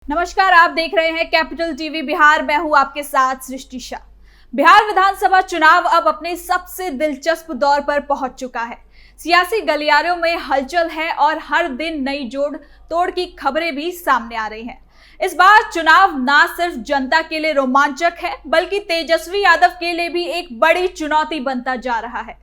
नमस्कार, आप देख रहे हैं कैपिटल टीवी बिहार। मैं हूं आपके साथ सृष्टि शाह। बिहार विधानसभा चुनाव अब अपने सबसे दिलचस्प दौर पर पहुंच चुका है। सियासी गलियारों में हलचल है और हर दिन नई जोड़ तोड़ की खबरें भी सामने आ रही हैं। इस बार चुनाव ना सिर्फ जनता के लिए रोमांचक है, बल्कि तेजस्वी यादव के लिए भी एक बड़ी चुनौती बनता जा रहा है।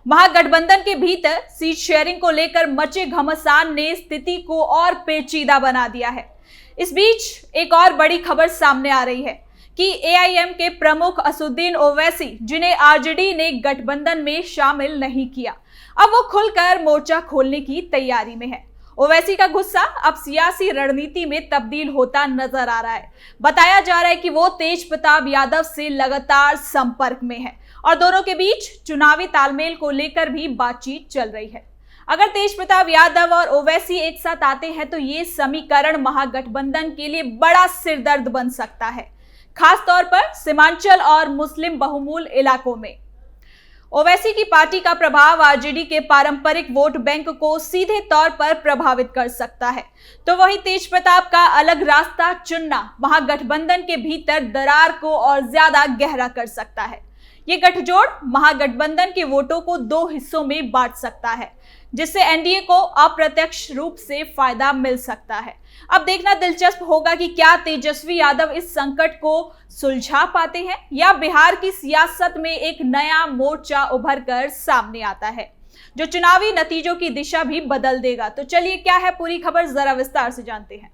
महागठबंधन के भीतर सीट शेयरिंग को लेकर मचे घमासान ने स्थिति को और पेचीदा बना दिया है। इस बीच एक और बड़ी खबर सामने आ रही है कि एआईएम के प्रमुख असदुद्दीन ओवैसी, जिन्हें आरजेडी ने गठबंधन में शामिल नहीं किया, अब वो खुलकर मोर्चा खोलने की तैयारी में है। ओवैसी का गुस्सा अब सियासी रणनीति में तब्दील होता नजर आ रहा है। बताया जा रहा है कि वो तेज प्रताप यादव से लगातार संपर्क में है और दोनों के बीच चुनावी तालमेल को लेकर भी बातचीत चल रही है। अगर तेज प्रताप यादव और ओवैसी एक साथ आते हैं तो ये समीकरण महागठबंधन के लिए बड़ा सिरदर्द बन सकता है, खास तौर पर सीमांचल और मुस्लिम बहुमूल इलाकों में। ओवैसी की पार्टी का प्रभाव आरजेडी के पारंपरिक वोट बैंक को सीधे तौर पर प्रभावित कर सकता है, तो वहीं तेज प्रताप का अलग रास्ता चुनना महागठबंधन के भीतर दरार को और ज्यादा गहरा कर सकता है। ये गठजोड़ महागठबंधन के वोटों को दो हिस्सों में बांट सकता है, जिससे एनडीए को अप्रत्यक्ष रूप से फायदा मिल सकता है। अब देखना दिलचस्प होगा कि क्या तेजस्वी यादव इस संकट को सुलझा पाते हैं या बिहार की सियासत में एक नया मोर्चा उभर कर सामने आता है, जो चुनावी नतीजों की दिशा भी बदल देगा। तो चलिए, क्या है पूरी खबर, जरा विस्तार से जानते हैं।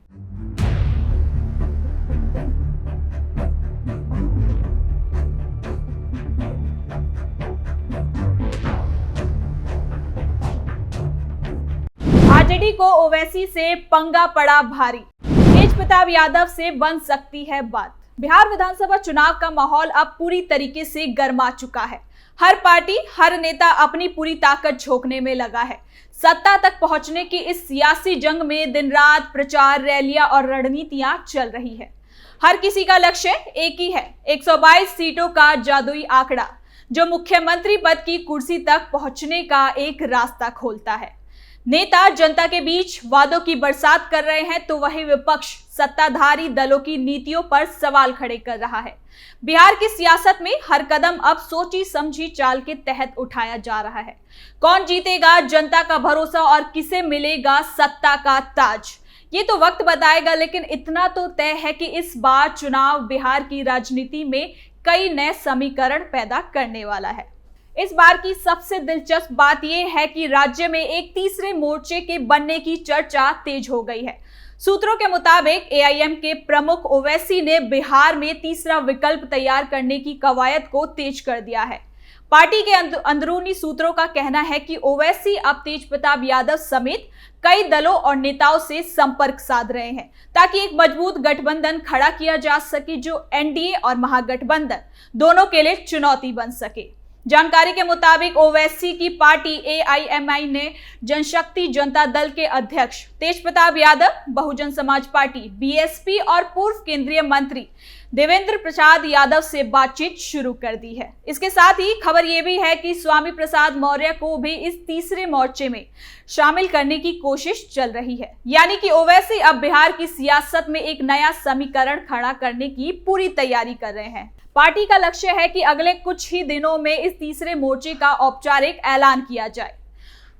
आरजेडी को ओवैसी से पंगा पड़ा भारी, तेज प्रताप यादव से बन सकती है बात। बिहार विधानसभा चुनाव का माहौल अब पूरी तरीके से गर्मा चुका है। हर पार्टी, हर नेता अपनी पूरी ताकत झोंकने में लगा है। सत्ता तक पहुंचने की इस सियासी जंग में दिन रात प्रचार, रैलियां और रणनीतियां चल रही है। हर किसी का लक्ष्य एक ही है, 122 सीटों का जादुई आंकड़ा, जो मुख्यमंत्री पद की कुर्सी तक पहुंचने का एक रास्ता खोलता है। नेता जनता के बीच वादों की बरसात कर रहे हैं, तो वही विपक्ष सत्ताधारी दलों की नीतियों पर सवाल खड़े कर रहा है। बिहार की सियासत में हर कदम अब सोची समझी चाल के तहत उठाया जा रहा है। कौन जीतेगा जनता का भरोसा और किसे मिलेगा सत्ता का ताज, ये तो वक्त बताएगा। लेकिन इतना तो तय है कि इस बार चुनाव बिहार की राजनीति में कई नए समीकरण पैदा करने वाला है। इस बार की सबसे दिलचस्प बात यह है कि राज्य में एक तीसरे मोर्चे के बनने की चर्चा तेज हो गई है। सूत्रों के मुताबिक एआईएम के प्रमुख ओवैसी ने बिहार में तीसरा विकल्प तैयार करने की कवायद को तेज कर दिया है। पार्टी के अंदरूनी सूत्रों का कहना है कि ओवैसी अब तेज प्रताप यादव समेत कई दलों और नेताओं से संपर्क साध रहे हैं, ताकि एक मजबूत गठबंधन खड़ा किया जा सके, जो एनडीए और महागठबंधन दोनों के लिए चुनौती बन सके। जानकारी के मुताबिक ओवैसी की पार्टी एआईएमआई ने जनशक्ति जनता दल के अध्यक्ष तेज प्रताप यादव, बहुजन समाज पार्टी बीएसपी और पूर्व केंद्रीय मंत्री देवेंद्र प्रसाद यादव से बातचीत शुरू कर दी है। इसके साथ ही खबर यह भी है कि स्वामी प्रसाद मौर्य को भी इस तीसरे मोर्चे में शामिल करने की कोशिश चल रही है। यानी कि ओवैसी अब बिहार की सियासत में एक नया समीकरण खड़ा करने की पूरी तैयारी कर रहे हैं। पार्टी का लक्ष्य है कि अगले कुछ ही दिनों में इस तीसरे मोर्चे का औपचारिक ऐलान किया जाए।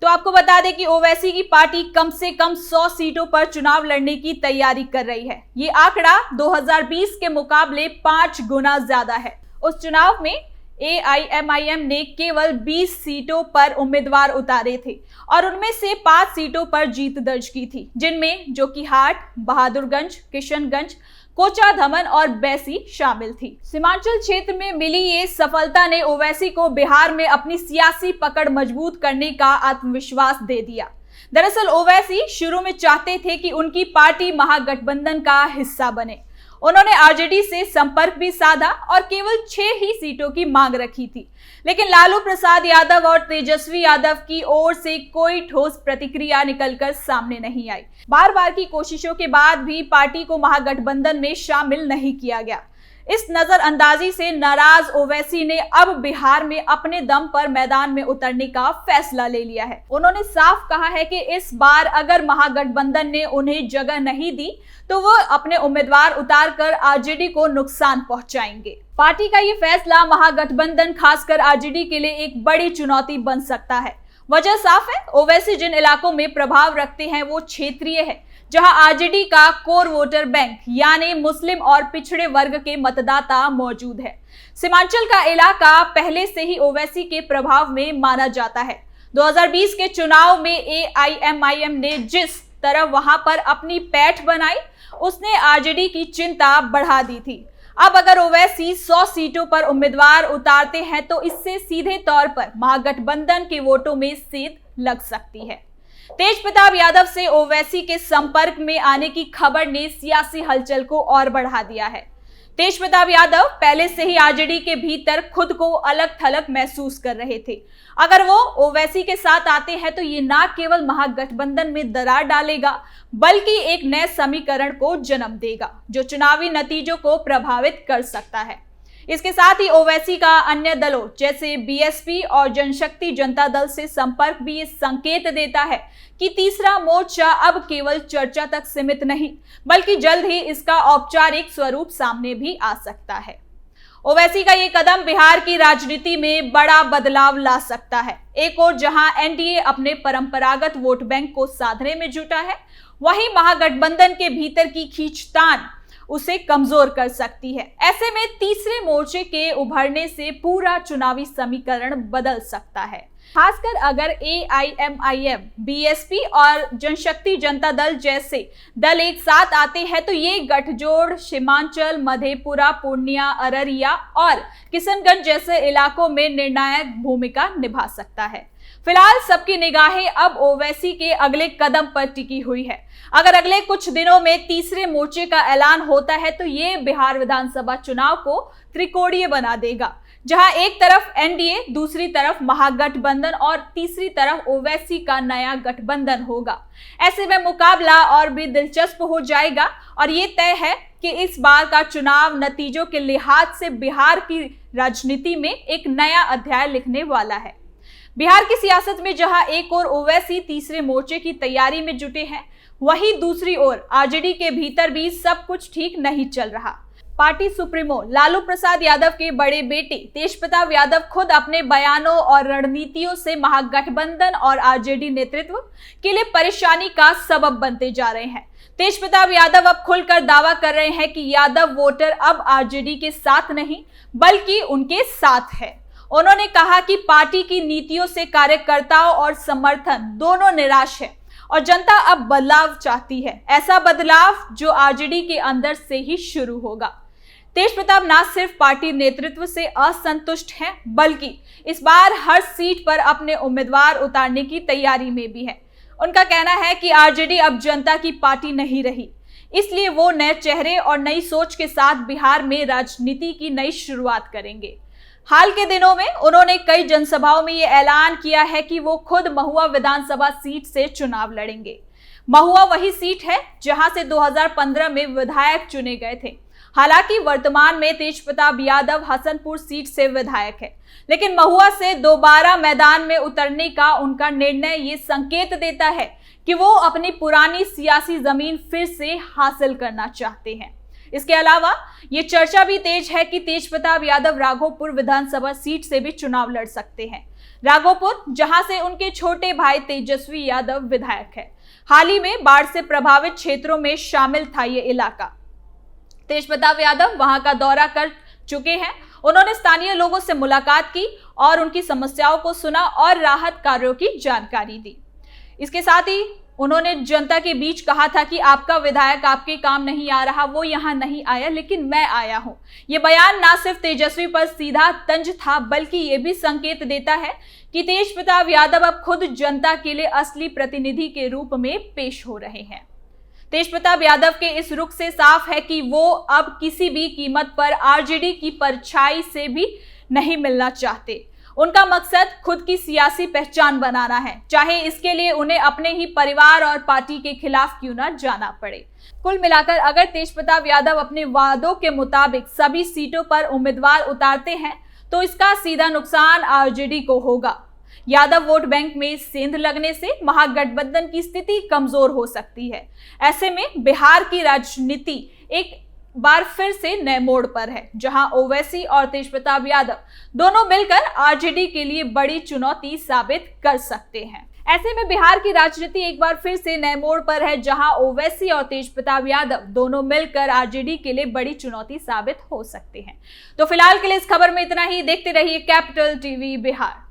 तो आपको बता दें कि ओवैसी की पार्टी कम से कम 100 सीटों पर चुनाव लड़ने की तैयारी कर रही है। ये आंकड़ा 2020 के मुकाबले 5 गुना ज्यादा है। उस चुनाव में एआईएमआईएम ने केवल 20 सीटों पर उम्मीदवार उतारे थे और उनमें से 5 सीटों पर जीत दर्ज की थी, जिनमें जोकीहाट, बहादुरगंज, किशनगंज, कोचाधमन और बैसी शामिल थी। सीमांचल क्षेत्र में मिली ये सफलता ने ओवैसी को बिहार में अपनी सियासी पकड़ मजबूत करने का आत्मविश्वास दे दिया। दरअसल ओवैसी शुरू में चाहते थे कि उनकी पार्टी महागठबंधन का हिस्सा बने। उन्होंने आरजेडी से संपर्क भी साधा और केवल 6 ही सीटों की मांग रखी थी, लेकिन लालू प्रसाद यादव और तेजस्वी यादव की ओर से कोई ठोस प्रतिक्रिया निकलकर सामने नहीं आई। बार बार की कोशिशों के बाद भी पार्टी को महागठबंधन में शामिल नहीं किया गया। इस नजरअंदाजी से नाराज ओवैसी ने अब बिहार में अपने दम पर मैदान में उतरने का फैसला ले लिया है। उन्होंने साफ कहा है कि इस बार अगर महागठबंधन ने उन्हें जगह नहीं दी तो वो अपने उम्मीदवार उतारकर आरजेडी को नुकसान पहुंचाएंगे। पार्टी का ये फैसला महागठबंधन खासकर आरजेडी के लिए एक बड़ी चुनौती बन सकता है। वजह साफ है, ओवैसी जिन इलाकों में प्रभाव रखते हैं वो क्षेत्रीय है, जहां आरजेडी का कोर वोटर बैंक यानी मुस्लिम और पिछड़े वर्ग के मतदाता मौजूद है। सीमांचल का इलाका पहले से ही ओवैसी के प्रभाव में माना जाता है। 2020 के चुनाव में एआईएमआईएम ने जिस तरह वहां पर अपनी पैठ बनाई, उसने आरजेडी की चिंता बढ़ा दी थी। अब अगर ओवैसी 100 सीटों पर उम्मीदवार उतारते हैं तो इससे सीधे तौर पर महागठबंधन के वोटों में सेंध लग सकती है। तेज प्रताप यादव से ओवैसी के संपर्क में आने की खबर ने सियासी हलचल को और बढ़ा दिया है। तेज प्रताप यादव पहले से ही आरजेडी के भीतर खुद को अलग थलग महसूस कर रहे थे। अगर वो ओवैसी के साथ आते हैं तो ये ना केवल महागठबंधन में दरार डालेगा बल्कि एक नए समीकरण को जन्म देगा जो चुनावी नतीजों को प्रभावित कर सकता है। इसके साथ ही ओवैसी का अन्य दलों जैसे बीएसपी और जनशक्ति जनता दल से संपर्क भी ये संकेत देता है कि तीसरा मोर्चा अब केवल चर्चा तक सीमित नहीं बल्कि जल्द ही इसका औपचारिक स्वरूप सामने भी आ सकता है। ओवैसी का ये कदम बिहार की राजनीति में बड़ा बदलाव ला सकता है। एक ओर जहां एनडीए अपने परंपरागत वोट बैंक को साधने में जुटा है, वहीं महागठबंधन के भीतर की खींचतान उसे कमजोर कर सकती है। ऐसे में तीसरे मोर्चे के उभरने से पूरा चुनावी समीकरण बदल सकता है। खासकर अगर एआईएमआईएम, बीएसपी और जनशक्ति जनता दल जैसे दल एक साथ आते हैं तो ये गठजोड़ सीमांचल, मधेपुरा, पूर्णिया, अररिया और किशनगंज जैसे इलाकों में निर्णायक भूमिका निभा सकता है। फिलहाल सबकी निगाहें अब ओवैसी के अगले कदम पर टिकी हुई है। अगर अगले कुछ दिनों में तीसरे मोर्चे का ऐलान होता है तो ये बिहार विधानसभा चुनाव को त्रिकोणीय बना देगा, जहां एक तरफ एनडीए, दूसरी तरफ महागठबंधन और तीसरी तरफ ओवैसी का नया गठबंधन होगा। ऐसे में मुकाबला और भी दिलचस्प हो जाएगा और ये तय है कि इस बार का चुनाव नतीजों के लिहाज से बिहार की राजनीति में एक नया अध्याय लिखने वाला है। बिहार की सियासत में जहां एक ओर ओवैसी तीसरे मोर्चे की तैयारी में जुटे हैं, वहीं दूसरी ओर आरजेडी के भीतर भी सब कुछ ठीक नहीं चल रहा। पार्टी सुप्रीमो लालू प्रसाद यादव के बड़े बेटे तेज प्रताप यादव खुद अपने बयानों और रणनीतियों से महागठबंधन और आरजेडी नेतृत्व के लिए परेशानी का सबब बनते जा रहे हैं। तेज प्रताप यादव अब खुलकर दावा कर रहे हैं कि यादव वोटर अब आरजेडी के साथ नहीं बल्कि उनके साथ है। उन्होंने कहा कि पार्टी की नीतियों से कार्यकर्ताओं और समर्थन दोनों निराश है और जनता अब बदलाव चाहती है, ऐसा बदलाव जो आरजेडी के अंदर से ही शुरू होगा। तेज प्रताप न सिर्फ पार्टी नेतृत्व से असंतुष्ट हैं बल्कि इस बार हर सीट पर अपने उम्मीदवार उतारने की तैयारी में भी है। उनका कहना है कि आरजेडी अब जनता की पार्टी नहीं रही, इसलिए वो नए चेहरे और नई सोच के साथ बिहार में राजनीति की नई शुरुआत करेंगे। हाल के दिनों में उन्होंने कई जनसभाओं में ये ऐलान किया है कि वो खुद महुआ विधानसभा सीट से चुनाव लड़ेंगे। महुआ वही सीट है जहां से 2015 में विधायक चुने गए थे। हालांकि वर्तमान में तेज प्रताप यादव हसनपुर सीट से विधायक है, लेकिन महुआ से दोबारा मैदान में उतरने का उनका निर्णय ये संकेत देता है कि वो अपनी पुरानी सियासी जमीन फिर से हासिल करना चाहते हैं। इसके अलावा ये चर्चा भी तेज है कि तेज प्रताप यादव राघोपुर विधानसभा सीट से भी चुनाव लड़ सकते हैं। राघोपुर जहां से उनके छोटे भाई तेजस्वी यादव विधायक है। हाल ही में बाढ़ से प्रभावित क्षेत्रों में शामिल था ये इलाका। तेज प्रताप यादव वहां का दौरा कर चुके हैं। उन्होंने स्थानीय लोगों से मुलाकात की और उनकी समस्याओं को सुना और राहत कार्यों की जानकारी दी। इसके साथ ही उन्होंने जनता के बीच कहा था कि आपका विधायक आपके काम नहीं आ रहा, वो यहाँ नहीं आया लेकिन मैं आया हूँ। ये बयान ना सिर्फ तेजस्वी पर सीधा तंज था बल्कि ये भी संकेत देता है कि तेज प्रताप यादव अब खुद जनता के लिए असली प्रतिनिधि के रूप में पेश हो रहे हैं। तेज प्रताप यादव के इस रुख से साफ है कि वो अब किसी भी कीमत पर आरजेडी की परछाई से भी नहीं मिलना चाहते। उनका मकसद खुद की सियासी पहचान बनाना है, चाहे इसके लिए उन्हें अपने ही परिवार और पार्टी के खिलाफ क्यों न जाना पड़े। कुल मिलाकर अगर तेजप्रताप यादव अपने वादों के मुताबिक सभी सीटों पर उम्मीदवार उतारते हैं तो इसका सीधा नुकसान आरजेडी को होगा। यादव वोट बैंक में सेंध लगने से महागठबंधन की स्थिति कमजोर हो सकती है। ऐसे में बिहार की राजनीति एक बार फिर से नए मोड़ पर है, जहां ओवैसी और तेजप्रताप यादव दोनों मिलकर आरजेडी के लिए बड़ी चुनौती साबित कर सकते हैं। ऐसे में बिहार की राजनीति एक बार फिर से नए मोड़ पर है, जहां ओवैसी और तेजप्रताप यादव दोनों मिलकर आरजेडी के लिए बड़ी चुनौती साबित हो सकते हैं। तो फिलहाल के लिए इस खबर में इतना ही। देखते रहिए कैपिटल टीवी बिहार।